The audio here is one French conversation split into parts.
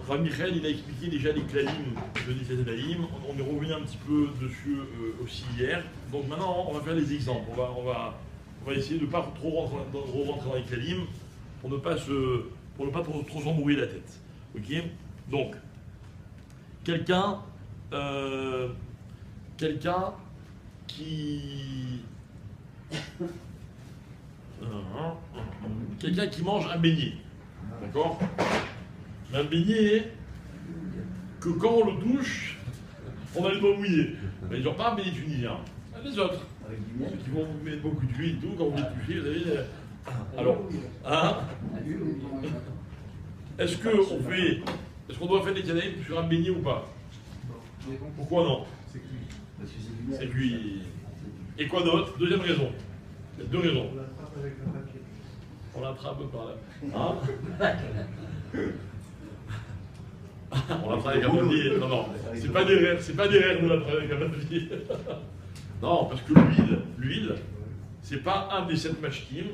Enfin, Michael, il a expliqué déjà les klalim de Netilat Yadayim. On est revenu un petit peu dessus aussi hier. Donc maintenant, on va faire des exemples. On va essayer de ne pas trop rentrer dans les klalim pour ne pas trop s'embrouiller la tête. Ok? Donc, quelqu'un qui mange un beignet. D'accord? Un beignet que quand on le touche, on a les doigts mouillés. Mais genre pas un beignet tunisien. Les autres. Ceux qui vont vous mettre beaucoup d'huile et tout, quand vous les touchez, vous avez. Alors, hein? Est-ce qu'on doit faire des canailles sur un beignet ou pas? Pourquoi non? C'est cuit. Et quoi d'autre? Deuxième raison. Il y a deux raisons. On l'attrape par là. Hein? On l'attrape avec un papier. Non, c'est pas des rêves de l'attraper avec un papier. Non, parce que l'huile, c'est pas un des 7 mashkim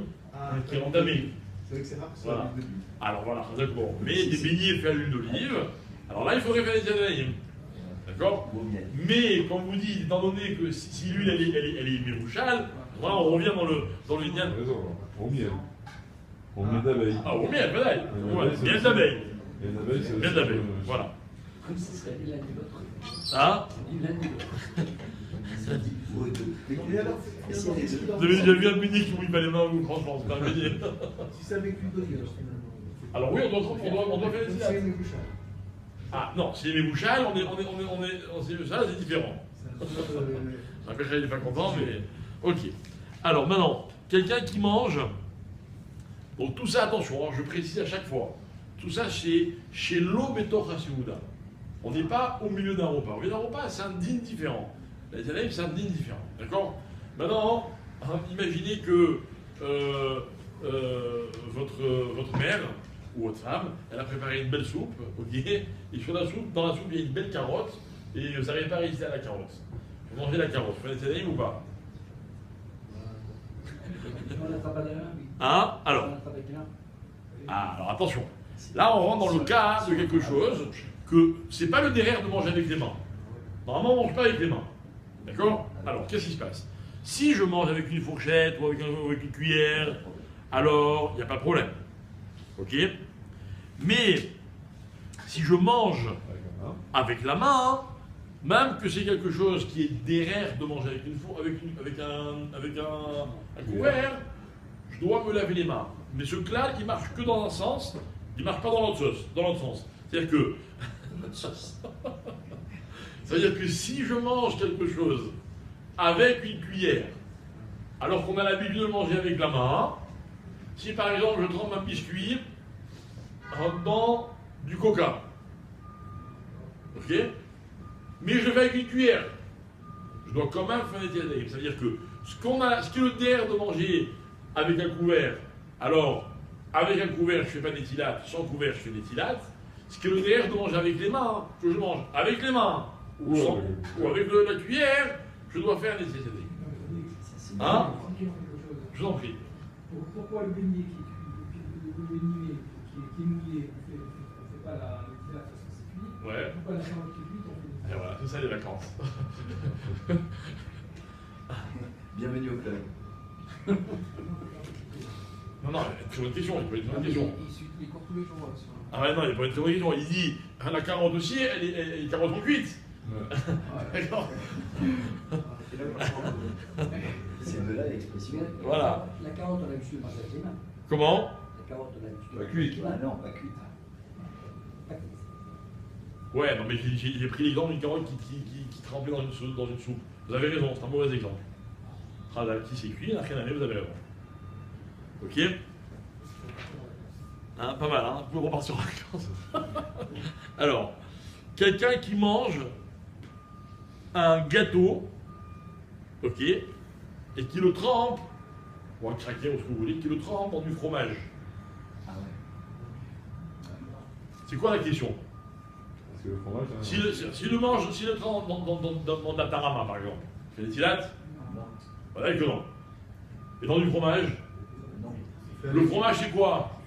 qui est entamé. C'est vrai que c'est rare que ça voilà. soit l'huile d'olive. Alors voilà, d'accord. Mais des beignets faits à l'huile d'olive, alors là, il faudrait faire des canailles. D'accord? Mais, comme vous dites, étant donné que si l'huile, elle est mérouchale, voilà, on revient dans le lignan. Au miel. Au miel d'abeille. Ah, au miel, voilà. Miel d'abeille. Miel d'abeille, voilà. Comme ce serait l'un de l'autre. Ah? L'un de l'autre. Mais alors, Vous avez déjà vu un beignet qui mouille pas les mains, vous, franchement, c'est pas un beignet. si c'est avec l'huile d'olive, alors finalement. Alors oui, on doit faire des C'est canailles. une bouchard. Ah non, si les bouchales, ça c'est différent. Après, il n'est pas content, mais. Ok. Alors maintenant, quelqu'un qui mange. Donc tout ça, attention, hein, je précise à chaque fois. Tout ça, chez l'Obetor Hasiouda. On n'est pas au milieu d'un repas. Au milieu d'un repas, c'est un dîner différent. La Tanaïm, c'est un dîner différent. D'accord? Maintenant, imaginez que votre mère ou votre femme, elle a préparé une belle soupe, ok? Et dans la soupe, il y a une belle carotte, et vous n'arrivez pas à résister à la carotte. Vous mangez la carotte, vous faites des Tanaïm ou pas? On l'attrape à la main, oui. Hein? On Alors, l'attrape avec la main. alors attention. Là, on rentre dans le cas de quelque chose que c'est pas le derrière de manger avec les mains. Normalement, on ne mange pas avec les mains. D'accord? Alors, qu'est-ce qui se passe? Si je mange avec une fourchette ou avec une cuillère, alors il n'y a pas de problème. Ok? Mais si je mange avec la main, même que c'est quelque chose qui est derrière de manger avec un couvert, je dois me laver les mains. Mais ce clal, il marche que dans un sens, il ne marche pas dans l'autre sens. C'est-à-dire que c'est-à-dire que si je mange quelque chose avec une cuillère, alors qu'on a l'habitude de le manger avec la main, si par exemple je trempe un biscuit dans du coca, ok? Mais je le fais avec une cuillère, je dois quand même faire des tirailles. C'est-à-dire que ce qui est le derrière de manger avec un couvert, alors avec un couvert je ne fais pas d'étilate, sans couvert je fais d'étilate. Ce qui est le derrière de manger avec les mains, que je mange avec les mains ou avec la cuillère, je dois faire des tirailles. Hein? Je vous en prie. Pourquoi le beignet qui est mouillé, on ne fait pas le plat parce que c'est cuit? Ouais. Pourquoi la carotte qui est cuite, on fait des... Et voilà, c'est ça les vacances. Bienvenue au club. Non, c'est une question, il peut être une question. Il court tous les jours. Ah ouais, non, il peut être une question. Il dit, la carotte aussi, elle est carotte en cuite. D'accord. C'est de là l'expression. Voilà. La carotte, on a l'habitude de manger avec les mains. Comment? La carotte, on a l'habitude de Pas manger avec cuite. les mains. Ah non, pas cuite. Pas cuite. Ouais, non, mais j'ai pris l'exemple d'une carotte qui trempait dans une soupe. Vous avez raison, c'est un mauvais exemple. Ah là, qui s'est cuit, il n'a rien à vous avez raison. Ok? Hein, pas mal, hein? On peut repartir en vacances. Alors, quelqu'un qui mange un gâteau, ok, et qui le trempe, ou un craquet, ou ce que vous voulez, qui le trempe dans du fromage. Ah ouais. C'est quoi la question? Parce que le fromage. S'il le trempe dans de la tarama, par exemple, c'est des tilates? Voilà que non. Et dans du fromage? Non. Le fromage, c'est quoi?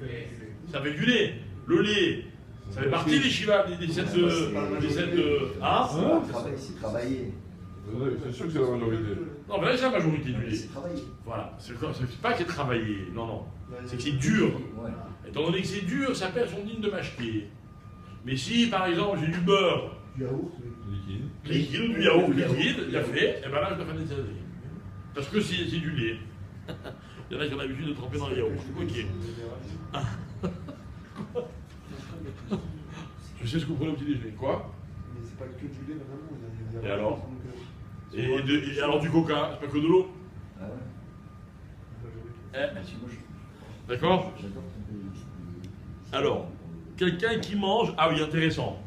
C'est avec du lait. Le lait, Ça fait partie des Shiva, des 7 de. Hein? C'est travailler. C'est sûr que c'est la majorité. Non, mais là, c'est la majorité du lait. C'est travailler. Voilà. C'est pas que c'est travaillé. Non, non. C'est que c'est dur. Ouais. Étant donné que c'est dur, ça perd son digne de m'acheter. Mais si, par exemple, j'ai du beurre Du yaourt, Liquide. liquide ou du yaourt liquide, il a fait, et ben là, je dois faire des salades. Parce que c'est du lait. Il y en a qui ont l'habitude de tremper dans le yaourt. Ok. Je sais ce que vous prenez au petit déjeuner. Quoi? mais c'est pas que du lait vraiment. Il y a Et alors? donc, Et alors du coca, c'est pas que de l'eau? Ah ouais. Eh, Moi, d'accord? j'adore ton pays. Alors, quelqu'un qui mange... Ah oui, intéressant.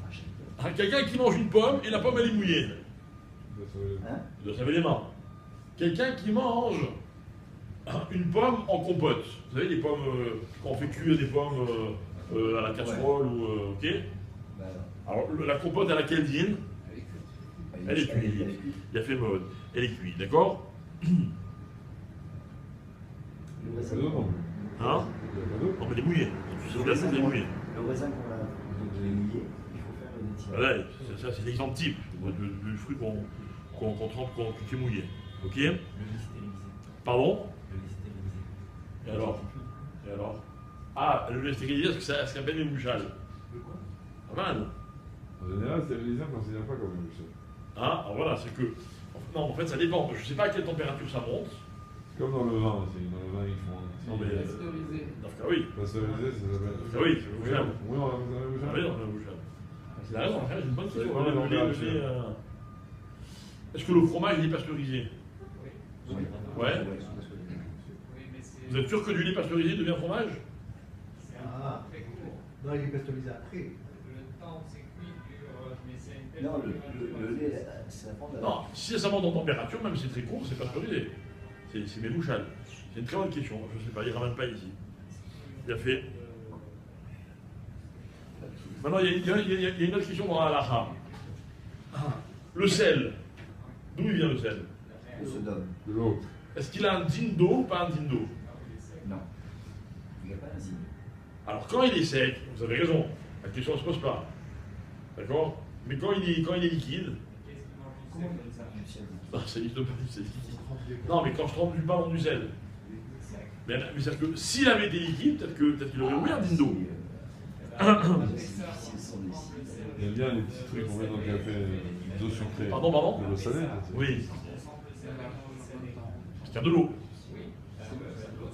Quelqu'un qui mange une pomme et la pomme elle est mouillée. Hein? Il doit se laver les mains. Quelqu'un qui mange une pomme en compote. Vous savez, les pommes, quand on fait cuire des pommes à la casserole ou... ok. Bah, Alors, la compote à laquelle dîne, elle est cuite. Elle est cuite. Il a fait mode. Elle est cuite, d'accord? Le raisin. Hein? Non, mais elle est mouillée. Le La elle est mouillée. raisin qu'on a mouillé, il faut faire le tir. Voilà, ça c'est l'exemple type du fruit qu'on trempe, qui est mouillé. Ok? Le lait stérilisé. Pardon? Le lait stérilisé. Et alors? Et alors? Ah, le lait stérilisé, ça s'appelle les mouchales. De quoi? Pas mal. En général, stérilisé, on ne considère pas comme une bouchée. Hein? Alors voilà, c'est que. Non, en fait, ça dépend. Je ne sais pas à quelle température ça monte. Comme dans le vin aussi. Dans le vin, ils font. Non, mais. Pasteurisé. Dans ce cas, oui. Pasteurisé, ça s'appelle. Dans ce cas, oui, c'est le mouchal. Oui, on a besoin de Ah bouchée. oui, non, le mouchal. C'est la raison, c'est une bonne Ça question. dépend de Le l'emballage. lait, est-ce que le fromage il est pasteurisé? Oui. Oui. Ouais. Oui, mais c'est. Vous êtes sûr que du lait pasteurisé devient fromage? C'est Ah. très court. Non, il est pasteurisé après. Le temps où c'est cuit dure, mais c'est une telle Non, température. le lait, ça prend de la. Non, si ça monte en température, même si c'est très court, c'est pasteurisé. C'est mes mouchales. C'est une très bonne question. Je ne sais pas, il ne ramène pas ici. Il a fait. Maintenant, il y a une autre question dans la halakha. Le sel. D'où il vient le sel? Le sodome. De l'eau. Est-ce qu'il a un din d'eau ou pas un din d'eau? Non. Il n'y a pas un signe. Alors, quand il est sec, vous avez raison, la question ne se pose pas. D'accord? Mais quand il est liquide, Qu'est-ce qui mange du sel comme ça? Du ciel. non, c'est liquide, c'est liquide. Non, mais quand je trempe du pain dans du sel. Mais c'est-à-dire que s'il avait été liquide, peut-être qu'il aurait oublié un din d'eau. Il y a bien les petits trucs qu'on met dans le café, d'eau sucrée. Pardon? De l'eau salée. Oui. Parce qu'il y a de l'eau.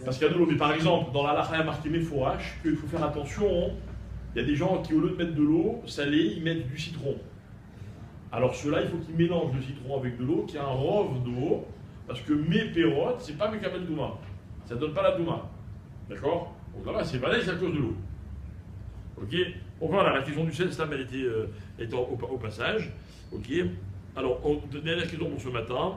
Parce qu'il y a de l'eau. Mais par exemple, dans la halakha, il y a marqué Mefourash qu'il faut faire attention. Il y a des gens qui, au lieu de mettre de l'eau salée, ils mettent du citron. Alors ceux-là, il faut qu'ils mélangent le citron avec de l'eau, qu'il y a un rove d'eau, parce que mes pérotes, c'est pas mes kabel douma. Ça ne donne pas la douma. D'accord? Donc là, c'est balèze à cause de l'eau. Ok? Donc voilà, la question du sel, ça, elle était au passage. Ok? Alors, dernière question pour ce matin.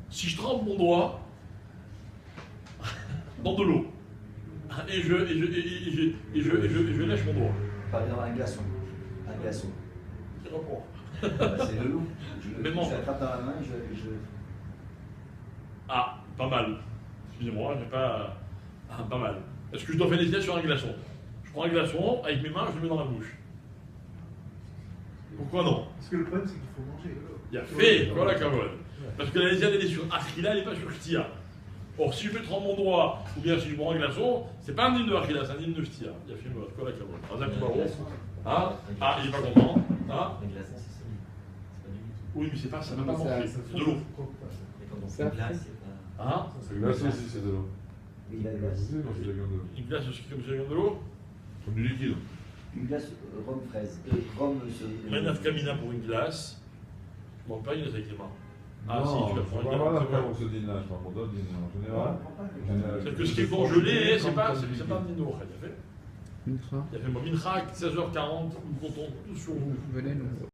Si je trempe mon doigt dans de l'eau et je lèche mon doigt, Par exemple, un glaçon. Un glaçon. je reprends. C'est de l'eau. Mais bon. Je l'attrape dans la main et je. Ah, pas mal. Excusez-moi, j'ai pas. Ah, pas mal. Est-ce que je dois faire des tests sur un glaçon? Je prends un glaçon, avec mes mains, je le mets dans la bouche. Pourquoi non? Parce que le problème, c'est qu'il faut manger. Il y a fait, voilà, Kamol. Parce que la lésiane, elle est sur Achila, elle n'est pas sur Shtia. Or, si je trempe mon doigt, ou bien si je prends un glaçon, c'est pas un dîme de Achila, c'est un dîme de Shtia. Il y a fait mode, voilà, Kamol. Razak Baron. Ah, il est pas content. Ah, Un glaçon, c'est solide. C'est pas du liquide. oui, mais c'est pas, ça va pas manquer. C'est de l'eau. Et quand on fait une glace, c'est pas. Ah, C'est glace aussi, c'est de l'eau. Oui, la glace. C'est non, c'est de l'eau. une glace aussi comme ça vient de l'eau. Comme du liquide. Une glace rhum fraise. Rhum. Manaf Kamina pour une glace. Je ne manque pas une avec les mains. Ah, Non, si, tu vas on prendre va une voir glace. après pour ce dîner-là, je parle pour d'autres dîners en général. C'est que ce qui est congelé, c'est pas un dîner. Il a fait moi Mincha, 16h40, nous comptons tous sur vous. Venez nous